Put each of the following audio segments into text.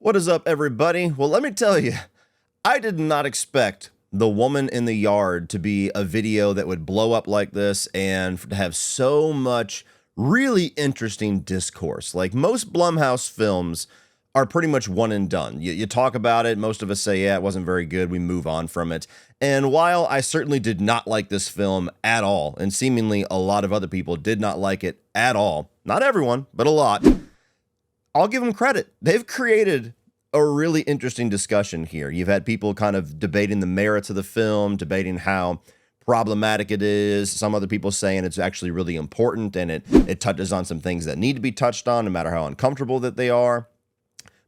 What is up, everybody? Well, let me tell you, I did not expect The Woman in the Yard to be a video that would blow up like this and to have so much really interesting discourse. Like most Blumhouse films are pretty much one and done. You talk about it, most of us say, yeah, it wasn't very good, we move on from it. And while I certainly did not like this film at all, and seemingly a lot of other people did not like it at all, not everyone, but a lot, I'll give them credit. They've created a really interesting discussion here. You've had people kind of debating the merits of the film, debating how problematic it is. Some other people saying it's actually really important and it touches on some things that need to be touched on, no matter how uncomfortable that they are.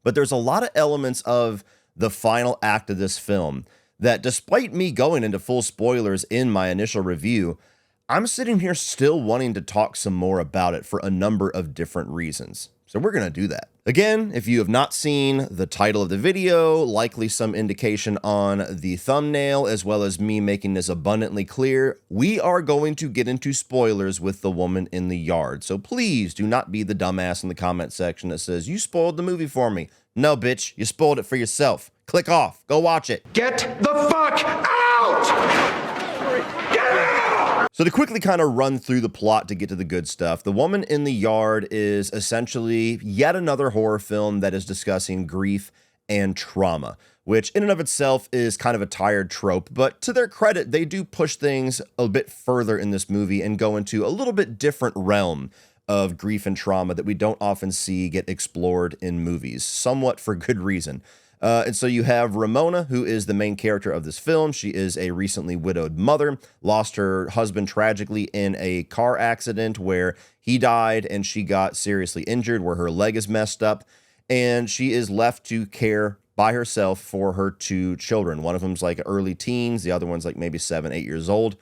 But there's a lot of elements of the final act of this film that, despite me going into full spoilers in my initial review, I'm sitting here still wanting to talk some more about it for a number of different reasons. So we're going to do that. Again, if you have not seen the title of the video, likely some indication on the thumbnail, as well as me making this abundantly clear, we are going to get into spoilers with The Woman in the Yard. So please do not be the dumbass in the comment section that says, you spoiled the movie for me. No, bitch, you spoiled it for yourself. Click off. Go watch it. Get the fuck out! So to quickly kind of run through the plot to get to the good stuff, The Woman in the Yard is essentially yet another horror film that is discussing grief and trauma, which in and of itself is kind of a tired trope, but to their credit, they do push things a bit further in this movie and go into a little bit different realm of grief and trauma that we don't often see get explored in movies, somewhat for good reason. And so you have Ramona, who is the main character of this film. She is a recently widowed mother, lost her husband tragically in a car accident where he died and she got seriously injured, where her leg is messed up, and she is left to care by herself for her two children. One of them's like early teens, the other one's like maybe 7, 8 years old,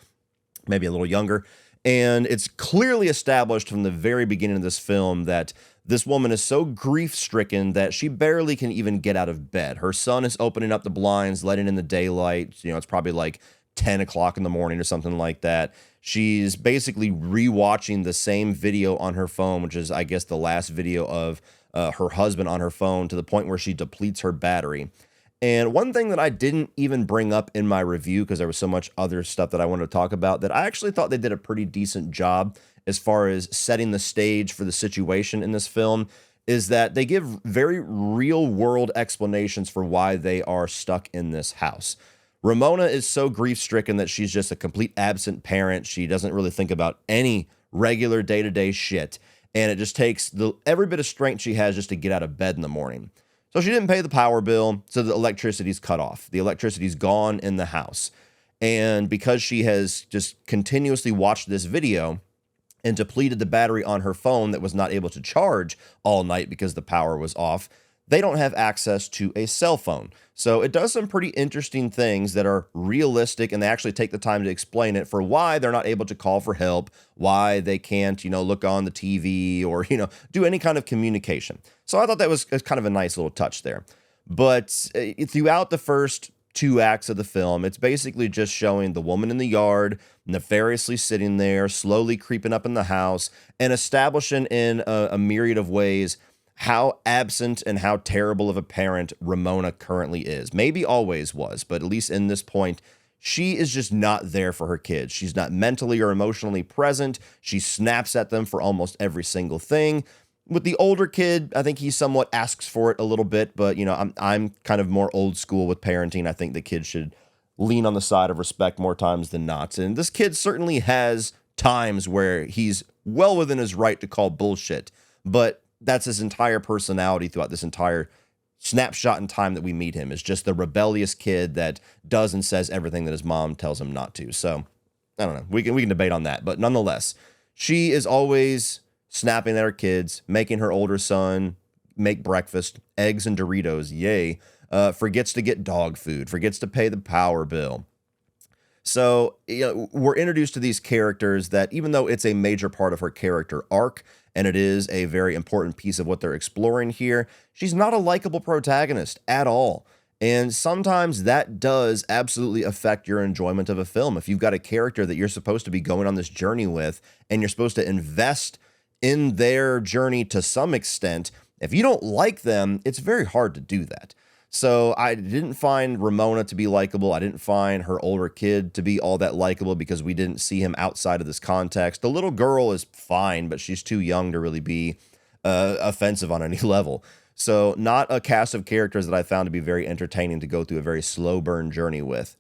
maybe a little younger. And it's clearly established from the very beginning of this film that this woman is so grief-stricken that she barely can even get out of bed. Her son is opening up the blinds, letting in the daylight. You know, it's probably like 10 o'clock in the morning or something like that. She's basically rewatching the same video on her phone, which is, I guess, the last video of her husband on her phone, to the point where she depletes her battery. And one thing that I didn't even bring up in my review, because there was so much other stuff that I wanted to talk about, that I actually thought they did a pretty decent job as far as setting the stage for the situation in this film, is that they give very real world explanations for why they are stuck in this house. Ramona is so grief-stricken that she's just a complete absent parent. She doesn't really think about any regular day-to-day shit. And it just takes every bit of strength she has just to get out of bed in the morning. So she didn't pay the power bill, so the electricity's cut off. The electricity's gone in the house. And because she has just continuously watched this video and depleted the battery on her phone that was not able to charge all night because the power was off, they don't have access to a cell phone. So it does some pretty interesting things that are realistic, and they actually take the time to explain it for why they're not able to call for help, why they can't, look on the TV or, do any kind of communication. So I thought that was kind of a nice little touch there. But throughout the first 2 acts of the film, it's basically just showing the woman in the yard nefariously sitting there, slowly creeping up in the house, and establishing in a myriad of ways how absent and how terrible of a parent Ramona currently is. Maybe always was, but at least in this point, she is just not there for her kids. She's not mentally or emotionally present. She snaps at them for almost every single thing. With the older kid, I think he somewhat asks for it a little bit, but I'm kind of more old school with parenting. I think the kid should lean on the side of respect more times than not. And this kid certainly has times where he's well within his right to call bullshit, but that's his entire personality throughout this entire snapshot in time that we meet him, is just the rebellious kid that does and says everything that his mom tells him not to. So I don't know. We can debate on that, but nonetheless, she is always snapping at her kids, making her older son make breakfast, eggs and Doritos, yay, forgets to get dog food, forgets to pay the power bill. So we're introduced to these characters that, even though it's a major part of her character arc, and it is a very important piece of what they're exploring here, she's not a likable protagonist at all. And sometimes that does absolutely affect your enjoyment of a film. If you've got a character that you're supposed to be going on this journey with, and you're supposed to invest in their journey to some extent, If you don't like them, it's very hard to do that. So I didn't find Ramona to be likable. I didn't find her older kid to be all that likable because we didn't see him outside of this context. The little girl is fine, but she's too young to really be offensive on any level. So not a cast of characters that I found to be very entertaining to go through a very slow burn journey with.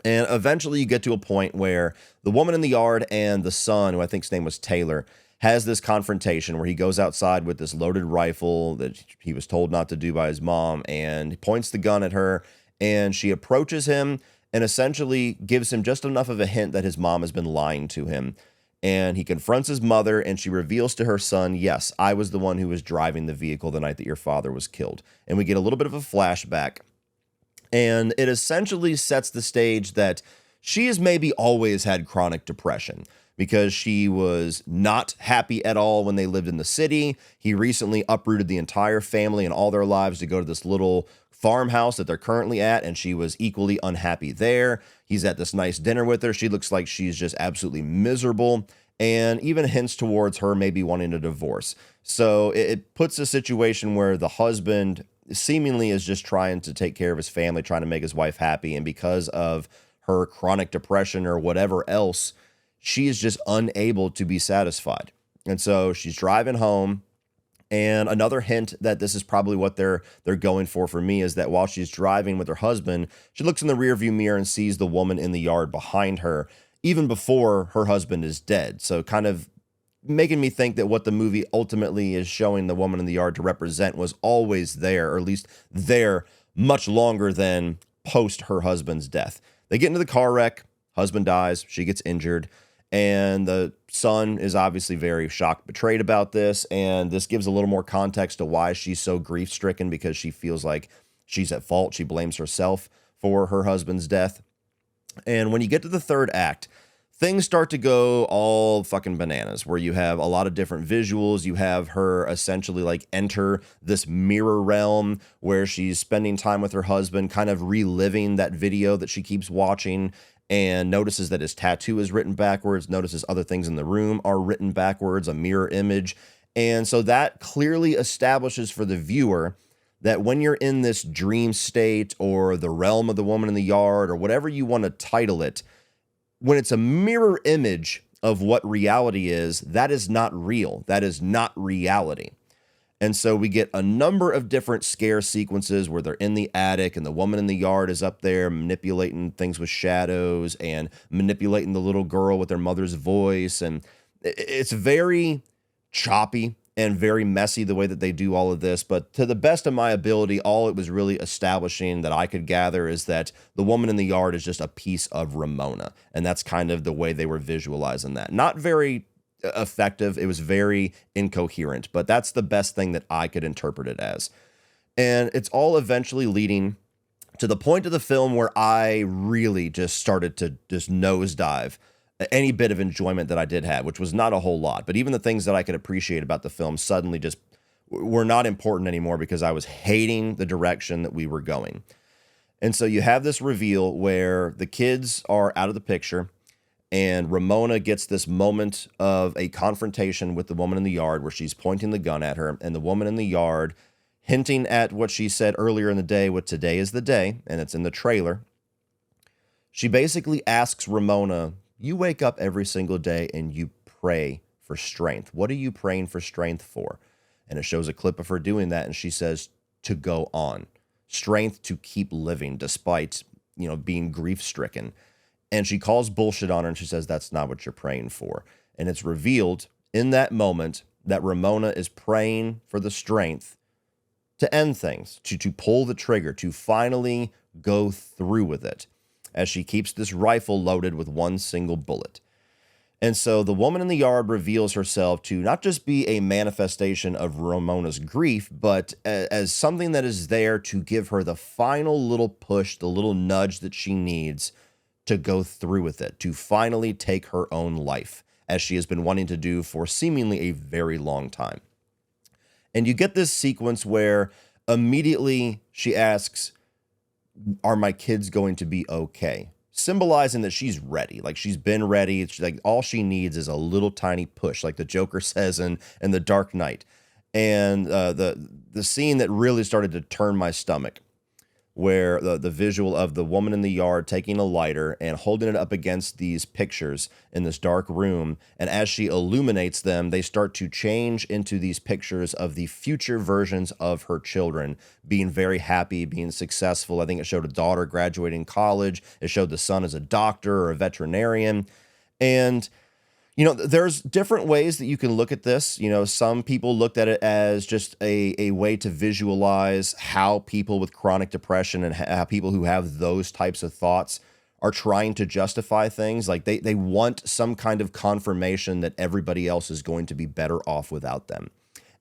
And eventually you get to a point where the woman in the yard and the son, who I think's name was Taylor, has this confrontation where he goes outside with this loaded rifle that he was told not to do by his mom, and he points the gun at her, and she approaches him and essentially gives him just enough of a hint that his mom has been lying to him. And he confronts his mother, and she reveals to her son, yes, I was the one who was driving the vehicle the night that your father was killed. And we get a little bit of a flashback. And it essentially sets the stage that she has maybe always had chronic depression because she was not happy at all when they lived in the city. He recently uprooted the entire family and all their lives to go to this little farmhouse that they're currently at, and she was equally unhappy there. He's at this nice dinner with her. She looks like she's just absolutely miserable, and even hints towards her maybe wanting a divorce. So it puts a situation where the husband seemingly is just trying to take care of his family, trying to make his wife happy, and because of her chronic depression or whatever else, she is just unable to be satisfied. And so she's driving home. And another hint that this is probably what they're going for me is that while she's driving with her husband, she looks in the rearview mirror and sees the woman in the yard behind her, even before her husband is dead. So kind of making me think that what the movie ultimately is showing the woman in the yard to represent was always there, or at least there much longer than post her husband's death. They get into the car wreck, husband dies, she gets injured. And the son is obviously very shocked, betrayed about this. And this gives a little more context to why she's so grief-stricken, because she feels like she's at fault. She blames herself for her husband's death. And when you get to the third act, things start to go all fucking bananas, where you have a lot of different visuals. You have her essentially like enter this mirror realm where she's spending time with her husband, kind of reliving that video that she keeps watching, and notices that his tattoo is written backwards, notices other things in the room are written backwards, a mirror image. And so that clearly establishes for the viewer that when you're in this dream state or the realm of the woman in the yard or whatever you want to title it, when it's a mirror image of what reality is, that is not real. That is not reality. And so we get a number of different scare sequences where they're in the attic and the woman in the yard is up there manipulating things with shadows and manipulating the little girl with their mother's voice. And it's very choppy and very messy the way that they do all of this. But to the best of my ability, all it was really establishing that I could gather is that the woman in the yard is just a piece of Ramona. And that's kind of the way they were visualizing that. Not very effective. It was very incoherent, but that's the best thing that I could interpret it as. And it's all eventually leading to the point of the film where I really just started to just nosedive any bit of enjoyment that I did have, which was not a whole lot, but even the things that I could appreciate about the film suddenly just were not important anymore because I was hating the direction that we were going. And so you have this reveal where the kids are out of the picture, and Ramona gets this moment of a confrontation with the woman in the yard where she's pointing the gun at her, and the woman in the yard, hinting at what she said earlier in the day with "today is the day," and it's in the trailer. She basically asks Ramona, you wake up every single day and you pray for strength. What are you praying for strength for? And it shows a clip of her doing that, and she says, to go on. Strength to keep living despite, being grief-stricken. And she calls bullshit on her, and she says, that's not what you're praying for. And it's revealed in that moment that Ramona is praying for the strength to end things, to pull the trigger, to finally go through with it, as she keeps this rifle loaded with one single bullet. And so the woman in the yard reveals herself to not just be a manifestation of Ramona's grief, but as something that is there to give her the final little push, the little nudge that she needs to go through with it, to finally take her own life, as she has been wanting to do for seemingly a very long time. And you get this sequence where immediately she asks, are my kids going to be okay? Symbolizing that she's ready, like she's been ready. It's like all she needs is a little tiny push, like the Joker says in The Dark Knight. And the scene that really started to turn my stomach, where the visual of the woman in the yard taking a lighter and holding it up against these pictures in this dark room. And as she illuminates them, they start to change into these pictures of the future versions of her children being very happy, being successful. I think it showed a daughter graduating college. It showed the son as a doctor or a veterinarian. And there's different ways that you can look at this. Some people looked at it as just a way to visualize how people with chronic depression and how people who have those types of thoughts are trying to justify things. Like they want some kind of confirmation that everybody else is going to be better off without them.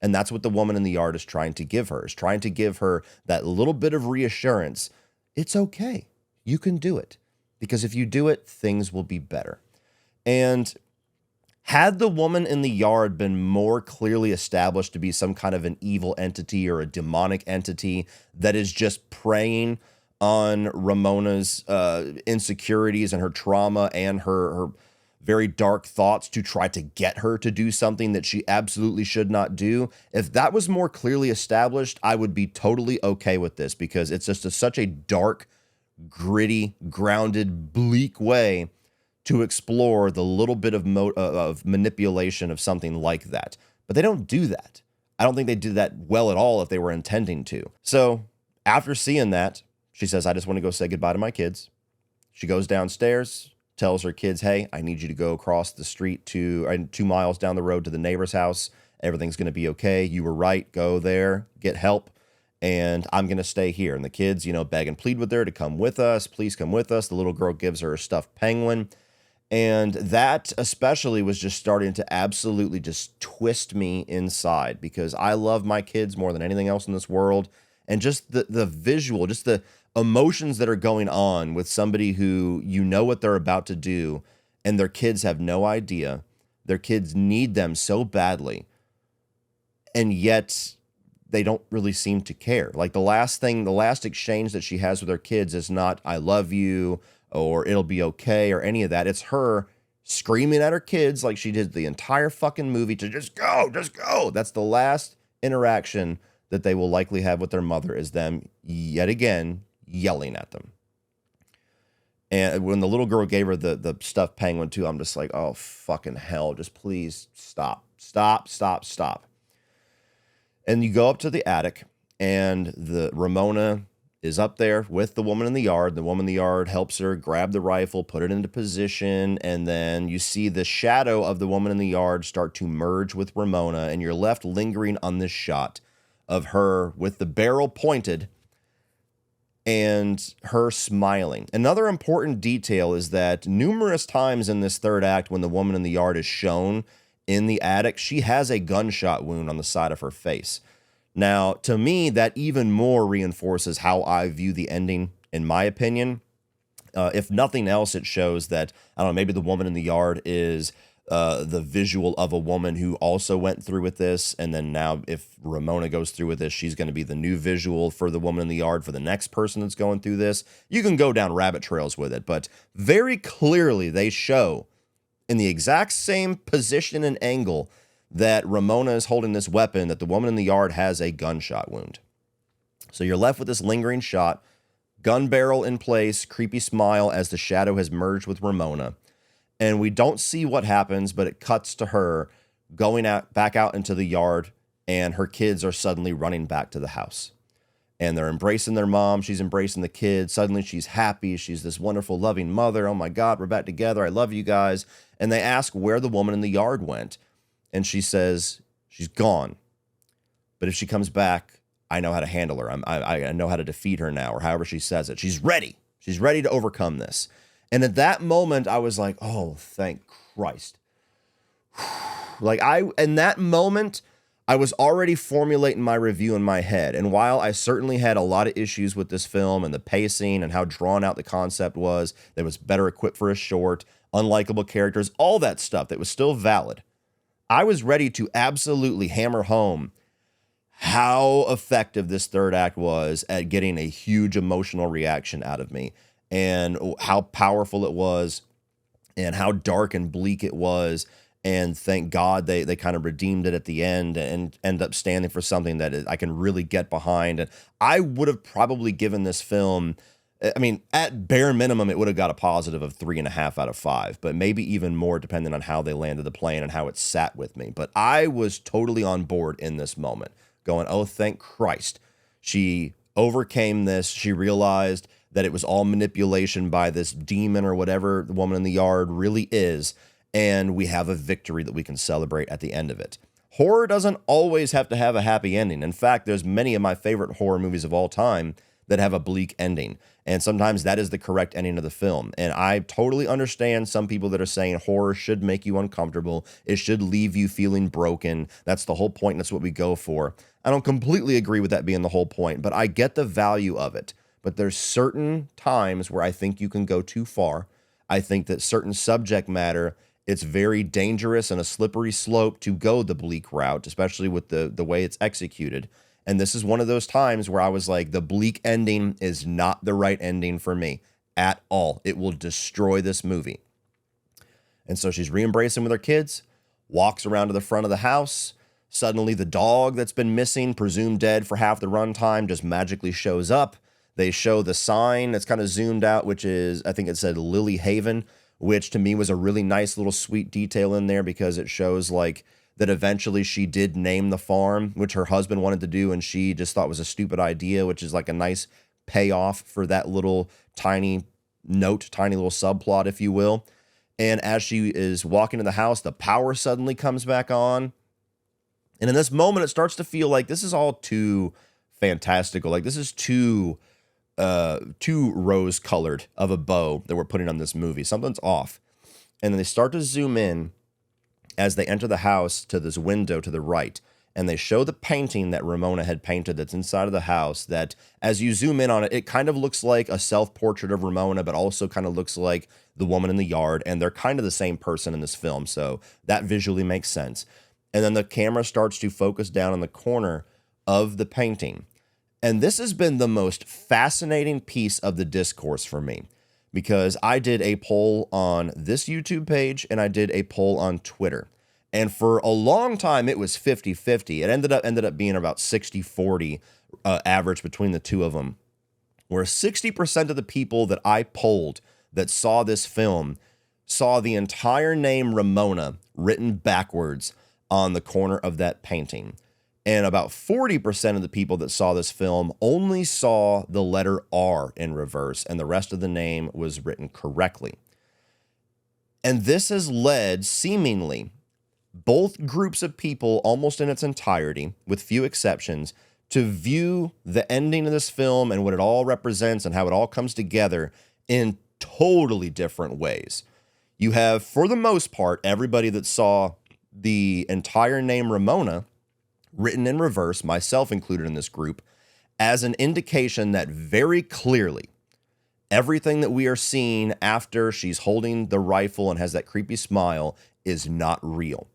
And that's what the woman in the yard is trying to give her, is trying to give her that little bit of reassurance. It's okay. You can do it. Because if you do it, things will be better. And had the woman in the yard been more clearly established to be some kind of an evil entity or a demonic entity that is just preying on Ramona's insecurities and her trauma and her very dark thoughts to try to get her to do something that she absolutely should not do, if that was more clearly established, I would be totally okay with this, because it's just such a dark, gritty, grounded, bleak way to explore the little bit of manipulation of something like that. But they don't do that. I don't think they did that well at all if they were intending to. So after seeing that, she says, I just want to go say goodbye to my kids. She goes downstairs, tells her kids, hey, I need you to go across the street 2 miles down the road to the neighbor's house. Everything's going to be okay. You were right. Go there, get help. And I'm going to stay here. And the kids, beg and plead with her to come with us. Please come with us. The little girl gives her a stuffed penguin. And that especially was just starting to absolutely just twist me inside, because I love my kids more than anything else in this world. And just the visual, just the emotions that are going on with somebody who what they're about to do, and their kids have no idea. Their kids need them so badly. And yet they don't really seem to care. Like the last exchange that she has with her kids is not, I love you, or it'll be okay, or any of that. It's her screaming at her kids like she did the entire fucking movie to just go, just go. That's the last interaction that they will likely have with their mother, is them yet again yelling at them. And when the little girl gave her the stuffed penguin too, I'm just like, oh, fucking hell, just please stop. And you go up to the attic, and the Ramona is up there with the woman in the yard. The woman in the yard helps her grab the rifle, put it into position, and then you see the shadow of the woman in the yard start to merge with Ramona, and you're left lingering on this shot of her with the barrel pointed and her smiling. Another important detail is that numerous times in this third act, when the woman in the yard is shown in the attic, she has a gunshot wound on the side of her face. Now, to me, that even more reinforces how I view the ending, in my opinion. If nothing else, it shows that, I don't know, maybe the woman in the yard is the visual of a woman who also went through with this. And then now if Ramona goes through with this, she's going to be the new visual for the woman in the yard for the next person that's going through this. You can go down rabbit trails with it, but very clearly they show in the exact same position and angle that Ramona is holding this weapon, that the woman in the yard has a gunshot wound. So you're left with this lingering shot, gun barrel in place, creepy smile as the shadow has merged with Ramona. And we don't see what happens, but it cuts to her going back out into the yard, and her kids are suddenly running back to the house. And they're embracing their mom. She's embracing the kids. Suddenly she's happy. She's this wonderful, loving mother. Oh my God, we're back together. I love you guys. And they ask where the woman in the yard went. And she says, she's gone. But if she comes back, I know how to handle her. I know how to defeat her now, or however she says it. She's ready. She's ready to overcome this. And at that moment, I was like, oh, thank Christ. In that moment, I was already formulating my review in my head. And while I certainly had a lot of issues with this film and the pacing and how drawn out the concept was, that was better equipped for a short, unlikable characters, all that stuff that was still valid, I was ready to absolutely hammer home how effective this third act was at getting a huge emotional reaction out of me, and how powerful it was, and how dark and bleak it was, And thank God they kind of redeemed it at the end and end up standing for something that I can really get behind. And I would have probably given this film, I mean, at bare minimum, it would have got a positive of 3.5 out of 5, but maybe even more depending on how they landed the plane and how it sat with me. But I was totally on board in this moment, going, oh, thank Christ. She overcame this. She realized that it was all manipulation by this demon or whatever the woman in the yard really is. And we have a victory that we can celebrate at the end of it. Horror doesn't always have to have a happy ending. In fact, there's many of my favorite horror movies of all time that have a bleak ending. And sometimes that is the correct ending of the film. And I totally understand some people that are saying horror should make you uncomfortable. It should leave you feeling broken. That's the whole point. That's what we go for. I don't completely agree with that being the whole point, but I get the value of it. But there's certain times where I think you can go too far. I think that certain subject matter, it's very dangerous and a slippery slope to go the bleak route, especially with the way it's executed. And this is one of those times where I was like, the bleak ending is not the right ending for me at all. It will destroy this movie. And so she's re-embracing with her kids, walks around to the front of the house. Suddenly the dog that's been missing, presumed dead for half the runtime, just magically shows up. They show the sign that's kind of zoomed out, which is, I think it said Lily Haven, which to me was a really nice little sweet detail in there because it shows like that eventually she did name the farm, which her husband wanted to do, and she just thought was a stupid idea, which is like a nice payoff for that little tiny note, tiny little subplot, if you will. And as she is walking in the house, the power suddenly comes back on. And in this moment, it starts to feel like this is all too fantastical. Like this is too rose-colored of a bow that we're putting on this movie. Something's off. And then they start to zoom in as they enter the house to this window to the right. And they show the painting that Ramona had painted that's inside of the house that, as you zoom in on it, it kind of looks like a self-portrait of Ramona, but also kind of looks like the woman in the yard. And they're kind of the same person in this film. So that visually makes sense. And then the camera starts to focus down on the corner of the painting. And this has been the most fascinating piece of the discourse for me because I did a poll on this YouTube page and I did a poll on Twitter. And for a long time, it was 50-50. It ended up being about 60-40 average between the two of them, where 60% of the people that I polled that saw this film saw the entire name Ramona written backwards on the corner of that painting. And about 40% of the people that saw this film only saw the letter R in reverse, and the rest of the name was written correctly. And this has led, seemingly, both groups of people almost in its entirety, with few exceptions, to view the ending of this film and what it all represents and how it all comes together in totally different ways. You have, for the most part, everybody that saw the entire name Ramona written in reverse, myself included in this group, as an indication that very clearly everything that we are seeing after she's holding the rifle and has that creepy smile is not real.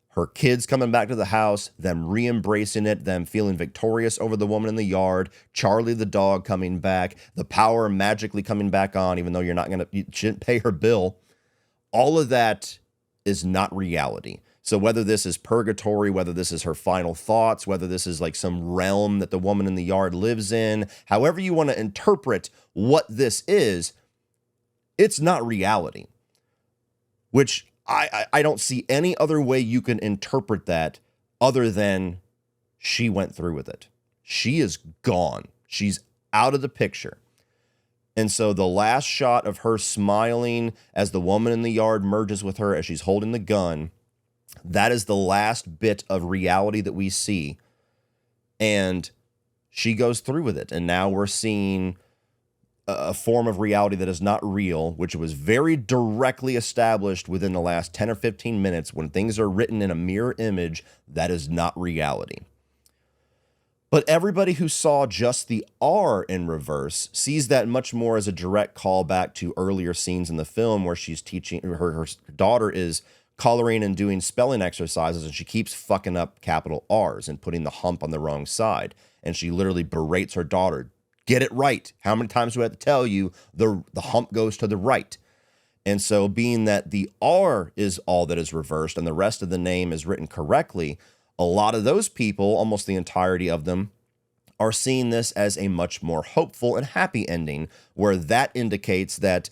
Her kids coming back to the house, them re-embracing it, them feeling victorious over the woman in the yard, Charlie the dog coming back, the power magically coming back on, even though you shouldn't pay her bill. All of that is not reality. So whether this is purgatory, whether this is her final thoughts, whether this is like some realm that the woman in the yard lives in, however you want to interpret what this is, it's not reality. Which I don't see any other way you can interpret that other than she went through with it. She is gone. She's out of the picture. And so the last shot of her smiling as the woman in the yard merges with her as she's holding the gun, that is the last bit of reality that we see. And she goes through with it. And now we're seeing a form of reality that is not real, which was very directly established within the last 10 or 15 minutes. When things are written in a mirror image, that is not reality. But everybody who saw just the R in reverse sees that much more as a direct callback to earlier scenes in the film where she's teaching, her daughter is coloring and doing spelling exercises, and she keeps fucking up capital R's and putting the hump on the wrong side. And she literally berates her daughter. Get it right. How many times do I have to tell you the hump goes to the right? And so being that the R is all that is reversed and the rest of the name is written correctly, a lot of those people, almost the entirety of them, are seeing this as a much more hopeful and happy ending, where that indicates that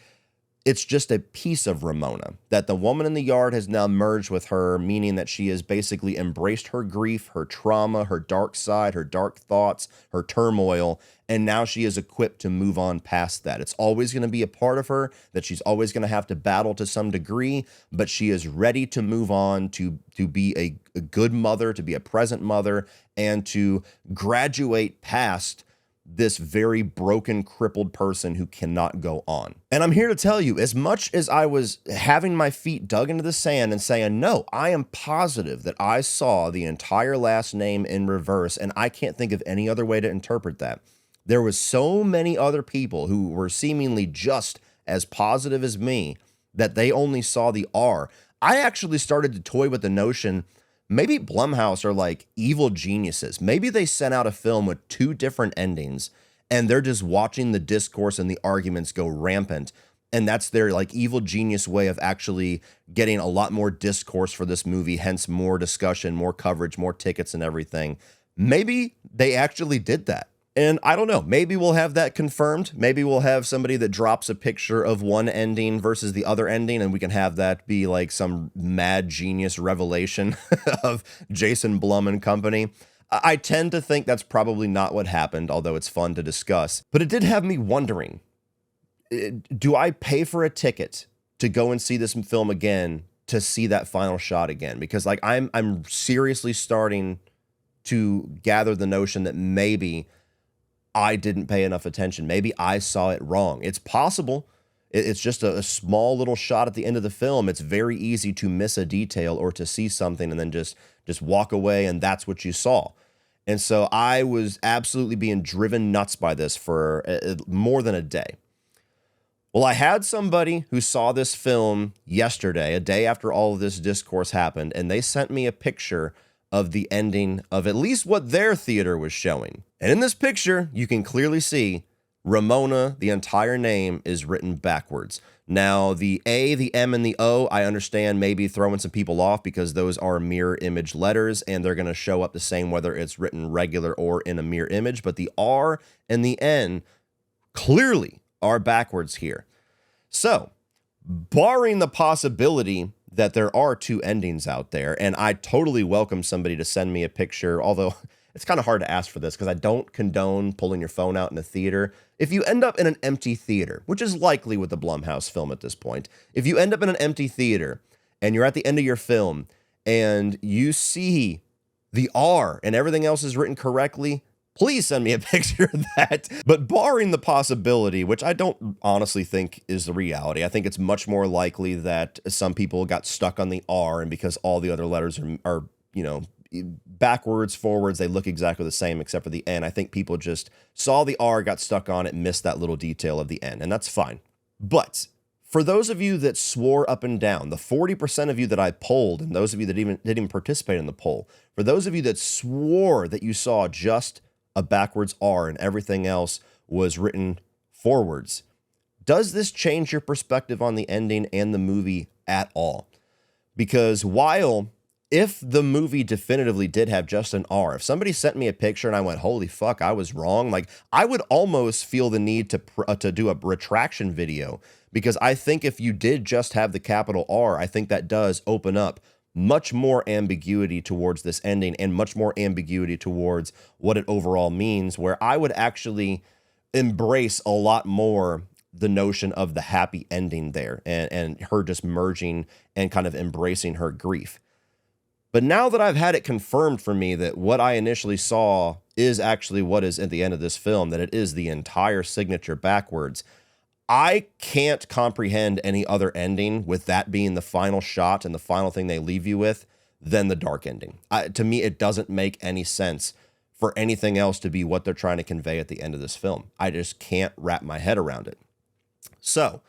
it's just a piece of Ramona, that the woman in the yard has now merged with her, meaning that she has basically embraced her grief, her trauma, her dark side, her dark thoughts, her turmoil, and now she is equipped to move on past that. It's always going to be a part of her that she's always going to have to battle to some degree, but she is ready to move on, to be a good mother, to be a present mother, and to graduate past this very broken, crippled person who cannot go on. And I'm here to tell you, as much as I was having my feet dug into the sand and saying, no, I am positive that I saw the entire last name in reverse, and I can't think of any other way to interpret that. There was so many other people who were seemingly just as positive as me that they only saw the R. I actually started to toy with the notion maybe Blumhouse are like evil geniuses. Maybe they sent out a film with two different endings and they're just watching the discourse and the arguments go rampant. And that's their like evil genius way of actually getting a lot more discourse for this movie, hence more discussion, more coverage, more tickets and everything. Maybe they actually did that. And I don't know, maybe we'll have that confirmed. Maybe we'll have somebody that drops a picture of one ending versus the other ending, and we can have that be like some mad genius revelation of Jason Blum and company. I tend to think that's probably not what happened, although it's fun to discuss. But it did have me wondering, do I pay for a ticket to go and see this film again, to see that final shot again? Because like I'm seriously starting to gather the notion that maybe I didn't pay enough attention. Maybe I saw it wrong. It's possible. It's just a small little shot at the end of the film. It's very easy to miss a detail or to see something and then just walk away, and that's what you saw. And so I was absolutely being driven nuts by this for more than a day. Well, I had somebody who saw this film yesterday, a day after all of this discourse happened, and they sent me a picture of the ending of at least what their theater was showing. And in this picture, you can clearly see Ramona, the entire name, is written backwards. Now, the A, the M, and the O, I understand maybe throwing some people off because those are mirror image letters and they're going to show up the same whether it's written regular or in a mirror image. But the R and the N clearly are backwards here. So, barring the possibility that there are two endings out there, and I totally welcome somebody to send me a picture, although it's kind of hard to ask for this because I don't condone pulling your phone out in a theater. If you end up in an empty theater, which is likely with the Blumhouse film at this point, if you end up in an empty theater and you're at the end of your film and you see the R and everything else is written correctly, please send me a picture of that. But barring the possibility, which I don't honestly think is the reality, I think it's much more likely that some people got stuck on the R, and because all the other letters are backwards, forwards, they look exactly the same except for the N. I think people just saw the R, got stuck on it, missed that little detail of the N, and that's fine. But for those of you that swore up and down, the 40% of you that I polled, and those of you that didn't even participate in the poll, for those of you that swore that you saw just a backwards R and everything else was written forwards, does this change your perspective on the ending and the movie at all? Because while if the movie definitively did have just an R, if somebody sent me a picture and I went, holy fuck, I was wrong, like I would almost feel the need to do a retraction video, because I think if you did just have the capital R, I think that does open up much more ambiguity towards this ending and much more ambiguity towards what it overall means, where I would actually embrace a lot more the notion of the happy ending there and her just merging and kind of embracing her grief. But now that I've had it confirmed for me that what I initially saw is actually what is at the end of this film, that it is the entire signature backwards, I can't comprehend any other ending with that being the final shot and the final thing they leave you with than the dark ending. To me, it doesn't make any sense for anything else to be what they're trying to convey at the end of this film. I just can't wrap my head around it. So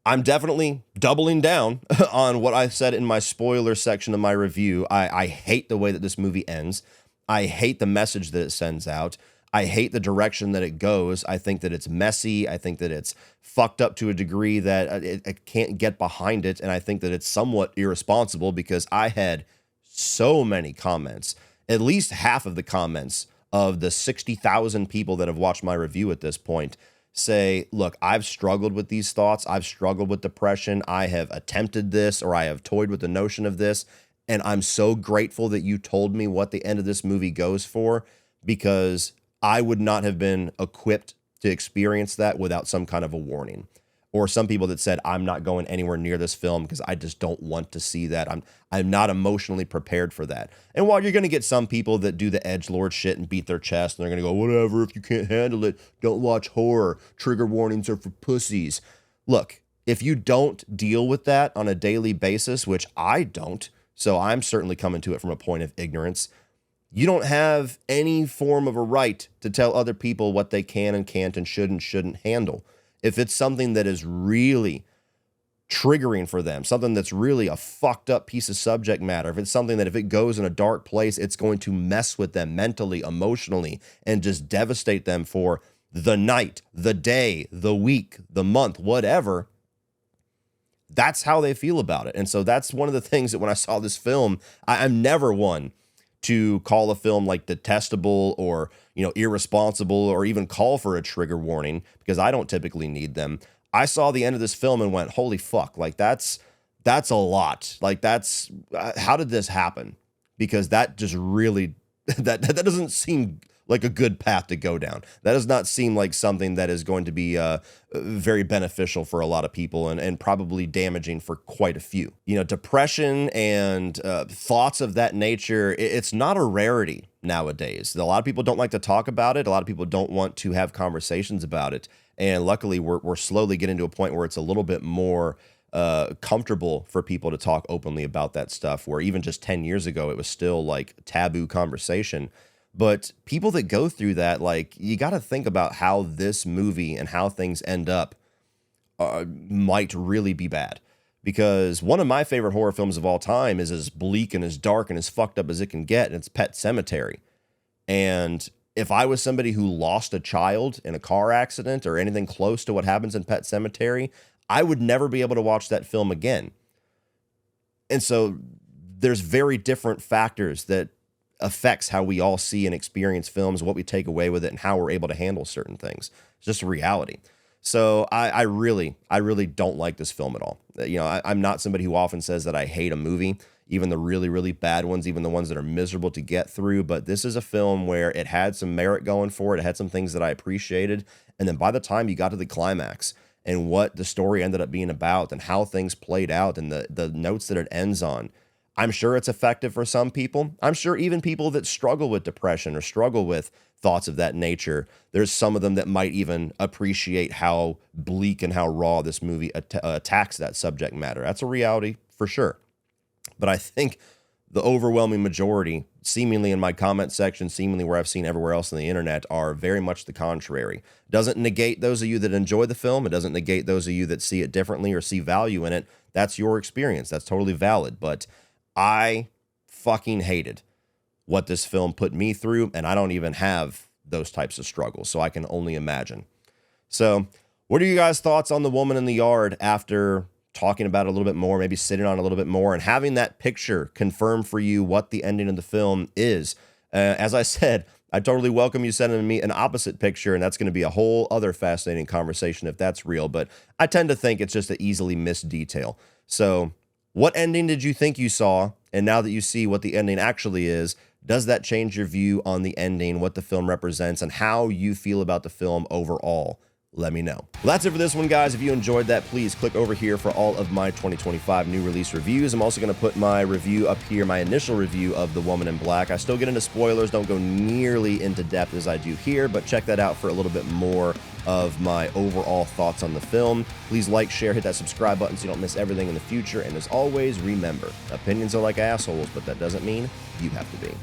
I'm definitely doubling down on what I said in my spoiler section of my review. I hate the way that this movie ends. I hate the message that it sends out. I hate the direction that it goes. I think that it's messy. I think that it's fucked up to a degree that I can't get behind it. And I think that it's somewhat irresponsible because I had so many comments, at least half of the comments of the 60,000 people that have watched my review at this point say, look, I've struggled with these thoughts. I've struggled with depression. I have attempted this, or I have toyed with the notion of this. And I'm so grateful that you told me what the end of this movie goes for, because I would not have been equipped to experience that without some kind of a warning. Or some people that said, I'm not going anywhere near this film because I just don't want to see that. I'm not emotionally prepared for that. And while you're going to get some people that do the edgelord shit and beat their chest, and they're going to go, whatever, if you can't handle it, don't watch horror. Trigger warnings are for pussies. Look, if you don't deal with that on a daily basis, which I don't, so I'm certainly coming to it from a point of ignorance, you don't have any form of a right to tell other people what they can and can't and should and shouldn't handle. If it's something that is really triggering for them, something that's really a fucked up piece of subject matter, if it's something that if it goes in a dark place, it's going to mess with them mentally, emotionally, and just devastate them for the night, the day, the week, the month, whatever, that's how they feel about it. And so that's one of the things that when I saw this film, I'm never one to call a film like detestable or, irresponsible, or even call for a trigger warning, because I don't typically need them. I saw the end of this film and went, holy fuck, like that's a lot. Like that's, how did this happen? Because that just really, that doesn't seem like a good path to go down. That does not seem like something that is going to be very beneficial for a lot of people, and probably damaging for quite a few. Depression and thoughts of that nature, it's not a rarity nowadays. A lot of people don't like to talk about it. A lot of people don't want to have conversations about it. And luckily, we're slowly getting to a point where it's a little bit more comfortable for people to talk openly about that stuff, where even just 10 years ago, it was still like taboo conversation. But people that go through that, like, you got to think about how this movie and how things end up might really be bad. Because one of my favorite horror films of all time is as bleak and as dark and as fucked up as it can get, and it's Pet Sematary. And if I was somebody who lost a child in a car accident or anything close to what happens in Pet Sematary, I would never be able to watch that film again. And so there's very different factors that affects how we all see and experience films, what we take away with it, and how we're able to handle certain things. It's just a reality. So I really don't like this film at all. I'm not somebody who often says that I hate a movie, even the really, really bad ones, even the ones that are miserable to get through. But this is a film where it had some merit going for it. It had some things that I appreciated. And then by the time you got to the climax and what the story ended up being about and how things played out and the notes that it ends on, I'm sure it's effective for some people. I'm sure even people that struggle with depression or struggle with thoughts of that nature, there's some of them that might even appreciate how bleak and how raw this movie attacks that subject matter. That's a reality for sure. But I think the overwhelming majority, seemingly in my comment section, seemingly where I've seen everywhere else on the internet, are very much the contrary. Doesn't negate those of you that enjoy the film. It doesn't negate those of you that see it differently or see value in it. That's your experience. That's totally valid. But I fucking hated what this film put me through, and I don't even have those types of struggles, so I can only imagine. So what are you guys' thoughts on The Woman in the Yard after talking about it a little bit more, maybe sitting on it a little bit more, and having that picture confirm for you what the ending of the film is? As I said, I totally welcome you sending me an opposite picture, and that's going to be a whole other fascinating conversation if that's real, but I tend to think it's just an easily missed detail. So what ending did you think you saw? And now that you see what the ending actually is, does that change your view on the ending, what the film represents, and how you feel about the film overall? Let me know. Well, that's it for this one, guys. If you enjoyed that, please click over here for all of my 2025 new release reviews. I'm also going to put my review up here, my initial review of The Woman in Black. I still get into spoilers, don't go nearly into depth as I do here, but check that out for a little bit more of my overall thoughts on the film. Please like, share, hit that subscribe button so you don't miss everything in the future. And as always, remember, opinions are like assholes, but that doesn't mean you have to be.